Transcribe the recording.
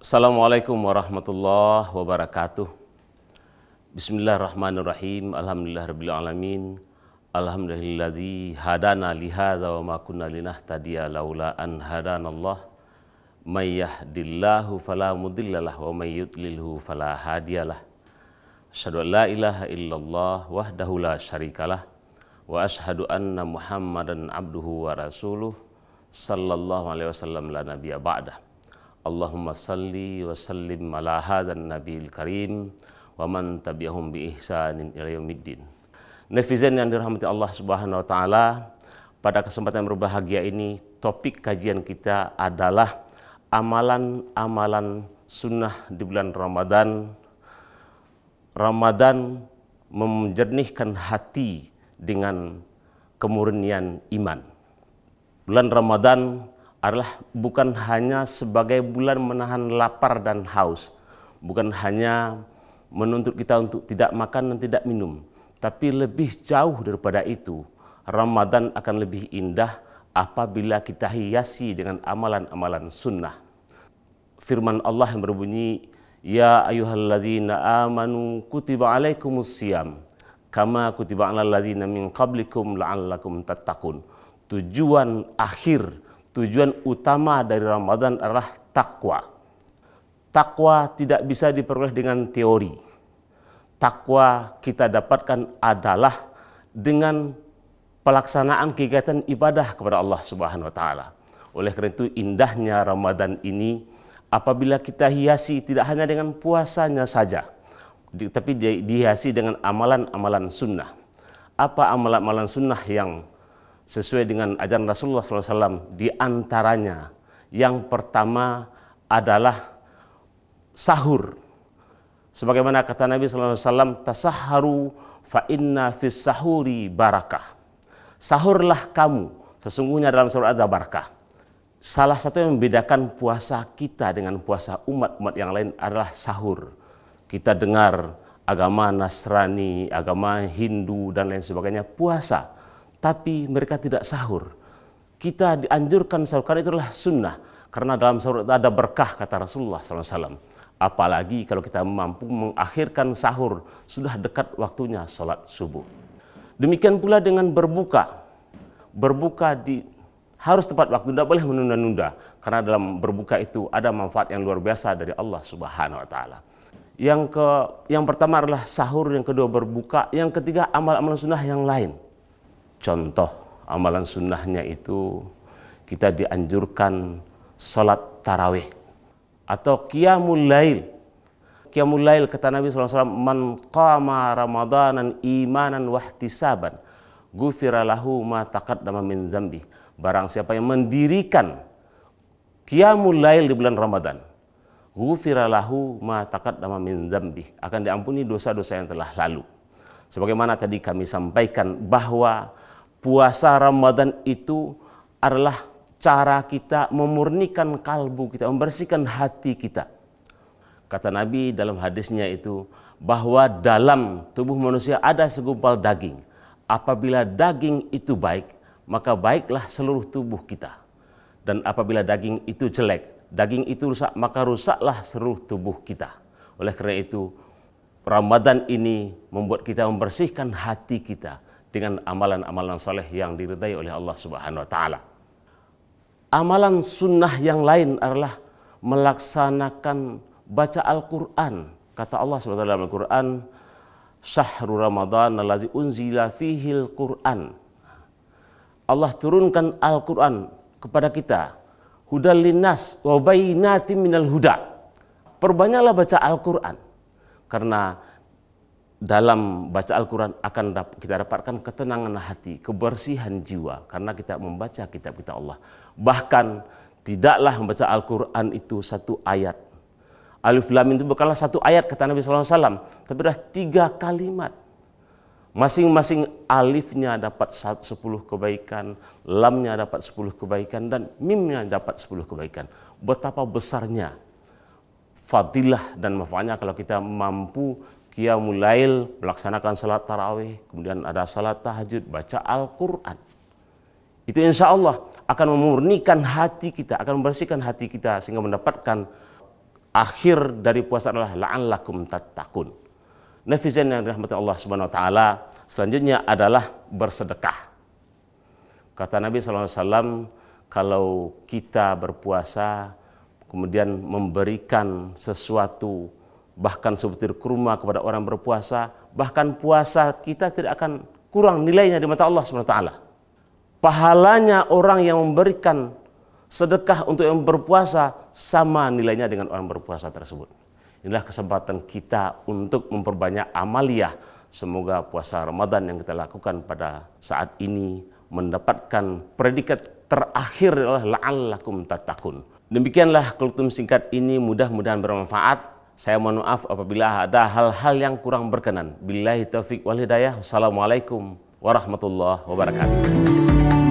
Assalamualaikum warahmatullahi wabarakatuh. Bismillahirrahmanirrahim. Alhamdulillahirrabbilalamin. Alhamdulillahilladzi hadana lihadza wa ma kunna linahtadiya laula an hadanallah. May yahdillahu fala mudhillalah wa may yudlilhu fala hadiyalah. Asyhadu an la ilaha illallah wahdahu la syarikalah wa asyhadu anna Muhammadan abduhu wa rasuluh sallallahu alaihi wasallam la nabiyya ba'dah. Allahumma salli wa sallim ala hadzal nabiyil karim wa man tabi'ahum bi ihsanin ila yaumiddin. Netizen yang dirahmati Allah Subhanahu wa taala, pada kesempatan yang berbahagia ini topik kajian kita adalah amalan-amalan sunnah di bulan Ramadan. Ramadan menjernihkan hati dengan kemurnian iman. Bulan Ramadan adalah bukan hanya sebagai bulan menahan lapar dan haus, bukan hanya menuntut kita untuk tidak makan dan tidak minum, tapi lebih jauh daripada itu, Ramadan akan lebih indah apabila kita hiasi dengan amalan-amalan sunnah. Firman Allah yang berbunyi, Ya ayyuhalladzina amanu kutiba alaikumusiyam kama kutiba alal ladzina min qablikum la'allakum tattaqun. Tujuan utama dari Ramadan adalah takwa. Takwa tidak bisa diperoleh dengan teori. Takwa kita dapatkan adalah dengan pelaksanaan kegiatan ibadah kepada Allah Subhanahu wa taala. Oleh karena itu indahnya Ramadan ini apabila kita hiasi tidak hanya dengan puasanya saja, tapi dihiasi dengan amalan-amalan sunnah. Apa amalan-amalan sunnah yang sesuai dengan ajaran Rasulullah SAW? Di antaranya yang pertama adalah sahur. Sebagaimana kata Nabi SAW, tasahharu fa inna fis sahuri barakah. Sahurlah kamu, sesungguhnya dalam sahur ada barakah. Salah satu yang membedakan puasa kita dengan puasa umat-umat yang lain adalah sahur. Kita dengar agama Nasrani, agama Hindu dan lain sebagainya puasa, tapi mereka tidak sahur. Kita dianjurkan sahur karena itulah sunnah. Karena dalam sahur ada berkah kata Rasulullah SAW. Apalagi kalau kita mampu mengakhirkan sahur, sudah dekat waktunya sholat subuh. Demikian pula dengan berbuka. Berbuka harus tepat waktu, tidak boleh menunda-nunda. Karena dalam berbuka itu ada manfaat yang luar biasa dari Allah Subhanahu wa taala. Yang pertama adalah sahur, yang kedua berbuka, yang ketiga amal-amal sunnah yang lain. Contoh amalan sunnahnya itu kita dianjurkan sholat tarawih atau qiyamul lail. Qiyamul lail kata Nabi SAW, man qama ramadanan imanan wahtisaban ghufira lahu ma taqaddama min dzambi. Barang siapa yang mendirikan qiyamul lail di bulan Ramadan, ghufira lahu ma taqaddama min dzambi, akan diampuni dosa-dosa yang telah lalu. Sebagaimana tadi kami sampaikan bahwa puasa Ramadan itu adalah cara kita memurnikan kalbu kita, membersihkan hati kita. Kata Nabi dalam hadisnya itu bahwa dalam tubuh manusia ada segumpal daging. Apabila daging itu baik, maka baiklah seluruh tubuh kita. Dan apabila daging itu jelek, daging itu rusak, maka rusaklah seluruh tubuh kita. Oleh karena itu, Ramadan ini membuat kita membersihkan hati kita dengan amalan-amalan soleh yang diridai oleh Allah Subhanahu wa taala. Amalan sunnah yang lain adalah melaksanakan baca Al-Quran. Kata Allah Subhanahu wa taala dalam Al-Quran, Syahrul Ramadan allazi unzila fihil Quran. Allah turunkan Al-Quran kepada kita, hudal linnas wa bayyinatin minal huda. Perbanyaklah baca Al-Quran, karena dalam baca Al-Quran akan kita dapatkan ketenangan hati, kebersihan jiwa, karena kita membaca kitab-kitab Allah. Bahkan tidaklah membaca Al-Quran itu satu ayat. Alif Lam Mim itu bukanlah satu ayat kata Nabi SAW, tapi adalah 3 kalimat. Masing-masing alifnya dapat 10 kebaikan, lamnya dapat 10 kebaikan, dan mimnya dapat 10 kebaikan. Betapa besarnya fadilah dan manfaatnya kalau kita mampu qiyamul lail, melaksanakan salat tarawih, kemudian ada salat tahajud, baca Al-Quran. Itu insya Allah akan memurnikan hati kita, akan membersihkan hati kita sehingga mendapatkan akhir dari puasa adalah la'allakum tattaqun. Netizen yang dirahmati Allah Subhanahu wa taala, selanjutnya adalah bersedekah. Kata Nabi SAW, kalau kita berpuasa kemudian memberikan sesuatu, bahkan sebutir kurma kepada orang berpuasa, bahkan puasa kita tidak akan kurang nilainya di mata Allah Subhanahu wa taala. Pahalanya orang yang memberikan sedekah untuk yang berpuasa sama nilainya dengan orang berpuasa tersebut. Inilah kesempatan kita untuk memperbanyak amaliyah. Semoga puasa Ramadan yang kita lakukan pada saat ini mendapatkan predikat terakhir adalah la'allakum tattaqun. Demikianlah kultum singkat ini, mudah-mudahan bermanfaat. Saya mohon maaf apabila ada hal-hal yang kurang berkenan. Billahi taufik wal hidayah. Wassalamualaikum warahmatullahi wabarakatuh.